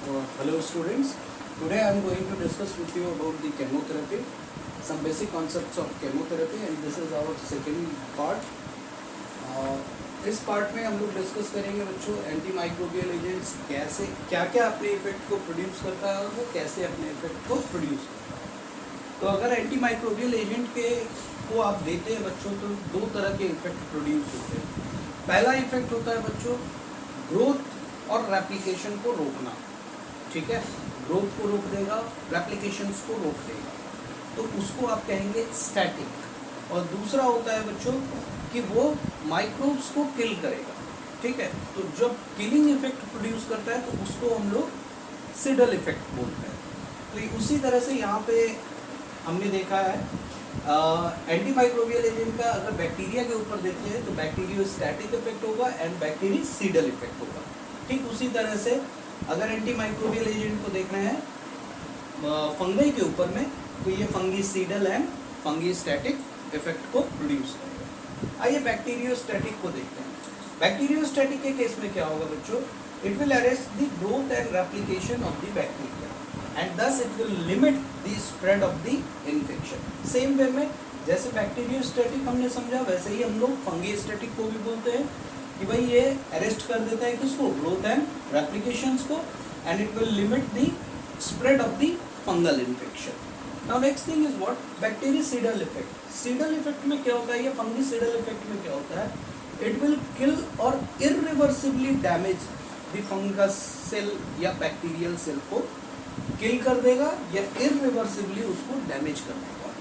Hello students, today I am going to discuss with you about the chemotherapy, some basic concepts of chemotherapy and this is our second part. इस part में हम लोग discuss करेंगे बच्चों anti microbial agents कैसे क्या क्या अपने इफेक्ट को प्रोड्यूस करता है और वो कैसे अपने इफेक्ट को प्रोड्यूस करता है। तो अगर एंटी माइक्रोबियल एजेंट के को आप देते हैं बच्चों तो दो तरह के इफेक्ट प्रोड्यूस होते हैं। पहला इफेक्ट होता है बच्चों ग्रोथ और रेप्लिकेशन को रोकना, ठीक है, ग्रोथ को रोक देगा, रेप्लिकेशंस को रोक देगा, तो उसको आप कहेंगे स्टैटिक। और दूसरा होता है बच्चों कि वो माइक्रोब्स को किल करेगा, ठीक है, तो जब किलिंग इफेक्ट प्रोड्यूस करता है तो उसको हम लोग सिडल इफेक्ट बोलते हैं। तो उसी तरह से यहाँ पे हमने देखा है एंटी माइक्रोबियल एजेंट का अगर बैक्टीरिया के ऊपर देते हैं तो बैक्टीरियो स्टैटिक इफेक्ट होगा एंड बैक्टीरिसिडल इफेक्ट होगा। ठीक उसी तरह से अगर एंटी माइक्रोबियल एजेंट को देख रहे हैं फंगी के ऊपर में तो ये फंगीसिडल एंड फंगीस्टैटिक इफेक्ट को प्रोड्यूस करेगा। आइए बैक्टीरियोस्टैटिक को देखते हैं। बैक्टीरियोस्टैटिक के केस में क्या होगा बच्चों, it will arrest the growth and replication of the bacteria and thus it will limit the spread of the infection. Same way में जैसे बैक्टीरियोस्टैटिक हमने समझा वैसे ही हम लोग फंगीस्टैटिक को भी बोलते हैं कि भाई ये अरेस्ट कर देता है किसको, ग्रोथ एंड रेप्लिकेशंस को, and it will limit the spread of the fungal infection. Now next thing is what, bactericidal effect. Cidal effect में क्या होता है, ये फंगीसिडल इफेक्ट में क्या होता है, इट विल किल और irreversibly damage the fungus cell या बैक्टीरियल सेल को किल कर देगा या इरिवर्सिबली उसको डैमेज कर देगा,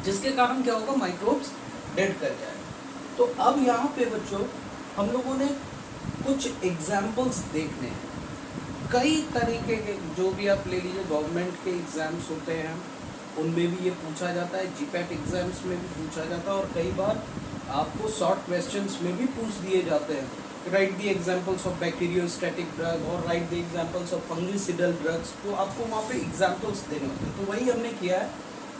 जिसके कारण क्या होगा, माइक्रोब्स डेड कर जाएगा। तो अब यहाँ पे बच्चों हम लोगों ने कुछ एग्जाम्पल्स देखने हैं। कई तरीके के जो भी आप ले लीजिए, गवर्नमेंट के एग्जाम्स होते हैं उनमें भी ये पूछा जाता है, जीपैट एग्जाम्स में भी पूछा जाता है और कई बार आपको शॉर्ट क्वेश्चंस में भी पूछ दिए जाते हैं। Write the examples of bacteriostatic drug और write the examples of fungicidal drugs, तो आपको वहाँ पे एग्जाम्पल्स देने होते हैं। तो वही हमने किया है।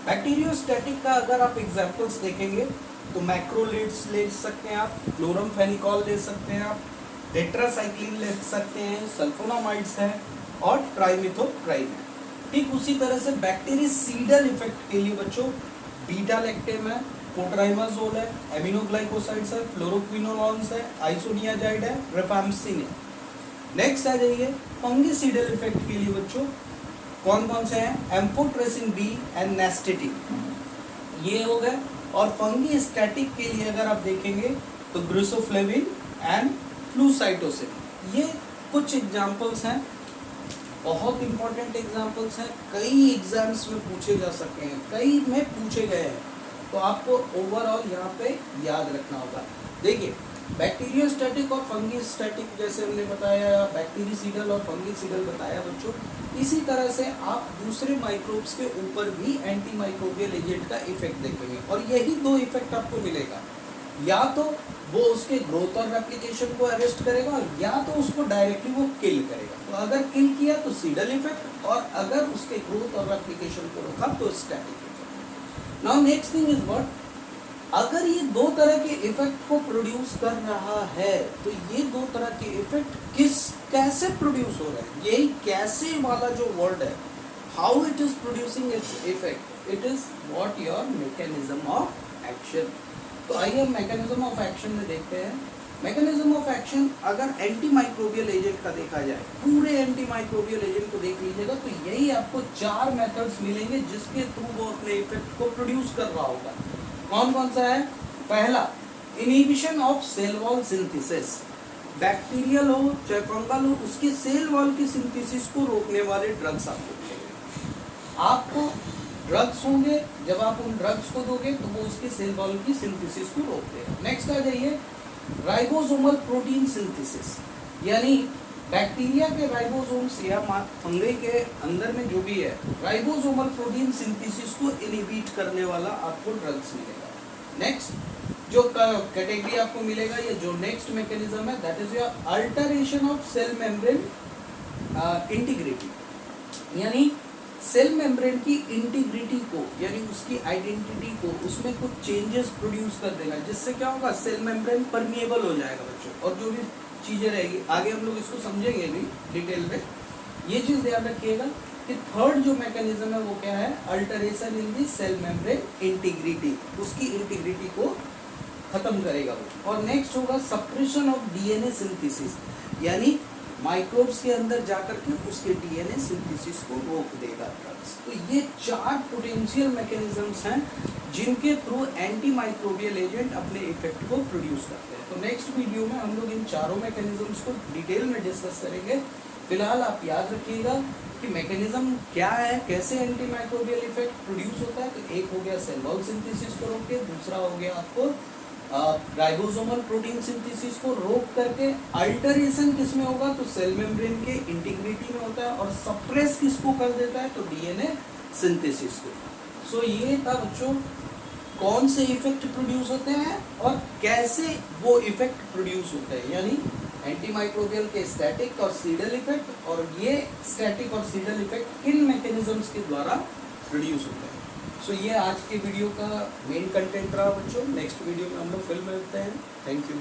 बैक्टीरियोस्टैटिक का अगर आप एग्जाम्पल्स देखेंगे तो मैक्रोलिड्स ले सकते हैं आप, क्लोरमफेनिकॉल ले सकते हैं आप, टेट्रासाइक्लिन ले सकते हैं, सल्फोनामाइड्स हैं और ट्राइमिथोप्राइम है। ठीक उसी तरह से बैक्टीरिसिडल इफेक्ट के लिए बच्चों बीटा लैक्टेम है, कोट्राइमाजोल है, एमिनोग्लाइकोसाइड्स है, फ्लोरोक्विनोलॉन्स है, आइसोनियाजाइड है, रिफैम्पसिन है। नेक्स्ट आ जाइए फंगीसिडल इफेक्ट के लिए बच्चों कौन कौन से हैं, एम्फोट्रेसिन बी एंड नेस्टेटिन, ये हो गए। और फंगीस्टैटिक के लिए अगर आप देखेंगे तो ग्रिसोफ्लेविन एंड फ्लूसाइटोसिन, ये कुछ एग्जाम्पल्स हैं, बहुत इंपॉर्टेंट एग्जाम्पल्स हैं, कई एग्जाम्स में पूछे जा सकते हैं, कई में पूछे गए हैं, तो आपको ओवरऑल यहाँ पे याद रखना होगा। देखिए बैक्टीरियोस्टैटिक और फंगीस्टैटिक जैसे हमने बताया, बैक्टीरिसिडल और फंगीसिडल बताया बच्चों, इसी तरह से आप दूसरे माइक्रोब्स के ऊपर भी एंटी माइक्रोबियल एजेंट का इफेक्ट देखेंगे और यही दो इफेक्ट आपको मिलेगा, या तो वो उसके ग्रोथ और रेप्लिकेशन को अरेस्ट करेगा या तो उसको डायरेक्टली वो किल करेगा। तो अगर किल किया तो सिडल इफेक्ट और अगर उसके ग्रोथ और रेप्लिकेशन को रोका तो static effect. Now next thing is what, अगर ये दो तरह के इफेक्ट को प्रोड्यूस कर रहा है तो ये दो तरह के इफेक्ट कैसे प्रोड्यूस हो रहे हैं, यही कैसे वाला जो वर्ड है, how it is producing its effect, it is what your mechanism of action. तो आइए हम मैकेनिज्म ऑफ एक्शन में देखते हैं। मैकेनिज्म ऑफ एक्शन अगर एंटी माइक्रोबियल एजेंट का देखा जाए, पूरे एंटी माइक्रोबियल एजेंट को देख लीजिएगा तो यही आपको 4 मेथड्स मिलेंगे जिसके थ्रू वो अपने इफेक्ट को प्रोड्यूस कर रहा होगा। कौन कौन सा है, पहला inhibition of cell wall synthesis, bacterial हो चाहे फंगल हो उसके सेल वॉल की सिंथेसिस को रोकने वाले ड्रग्स आपको मिलेंगे। आपको ड्रग्स होंगे, जब आप उन ड्रग्स को दोगे तो वो उसके सेल वॉल की सिंथेसिस को रोक देगा। नेक्स्ट आ जाइए राइबोसोमल प्रोटीन सिंथेसिस, यानी बैक्टीरिया के राइबोसोम्स या फंगी के अंदर में जो भी है राइबोसोमल प्रोटीन सिंथेसिस को इनहिबिट करने वाला आपको ड्रग्स मिलेगा। नेक्स्ट जो कैटेगरी आपको मिलेगा, ये जो नेक्स्ट मैकेनिज्म है that is your alteration of cell membrane integrity, यानी सेल मेम्ब्रेन की इंटीग्रिटी को यानी उसकी आइडेंटिटी को उसमें कुछ चेंजेस प्रोड्यूस कर देगा, जिससे क्या होगा, सेल मेम्ब्रेन परमिएबल हो जाएगा बच्चों, और जो भी चीज़ें रहेगी आगे हम लोग इसको समझेंगे भी डिटेल में। ये चीज़ ध्यान रखिएगा कि थर्ड जो मैकेनिज्म है वो क्या है, alteration in the cell membrane integrity, उसकी इंटीग्रिटी को खत्म करेगा वो। और नेक्स्ट होगा सप्रेशन ऑफ डीएनए सिंथेसिस, यानी माइक्रोब्स के अंदर जाकर के उसके डीएनए सिंथेसिस को रोक देगा ड्रग्स। तो ये 4 पोटेंशियल मैकेनिज्म्स हैं जिनके थ्रू एंटी माइक्रोबियल एजेंट अपने इफेक्ट को प्रोड्यूस करते हैं। तो नेक्स्ट वीडियो में हम लोग इन चारों मैकेनिज्म्स को डिटेल में डिस्कस करेंगे। फिलहाल आप याद रखिएगा कि मैकेनिज्म क्या है, कैसे एंटी माइक्रोबियल इफेक्ट प्रोड्यूस होता है। तो एक हो गया सेल वॉल सिंथेसिस को रोक के, दूसरा हो गया आपको राइबोसोमल प्रोटीन सिंथेसिस को रोक करके अल्टरेशन किस में होगा, तो सेल मेम्ब्रेन के इंटीग्रिटी में होता है, और सप्रेस किसको कर देता है, तो डीएनए सिंथेसिस को। सो ये था बच्चों कौन से इफेक्ट प्रोड्यूस होते हैं और कैसे वो इफेक्ट प्रोड्यूस होते हैं, यानी एंटीमाइक्रोबियल के स्टैटिक और सीडल इफेक्ट, और ये स्टैटिक और सीडल इफेक्ट किन मैकेनिज्म्स के द्वारा प्रोड्यूस होते हैं। सो ये आज के वीडियो का मेन कंटेंट रहा बच्चों। नेक्स्ट वीडियो में हम लोग फिर मिलते हैं। Thank you.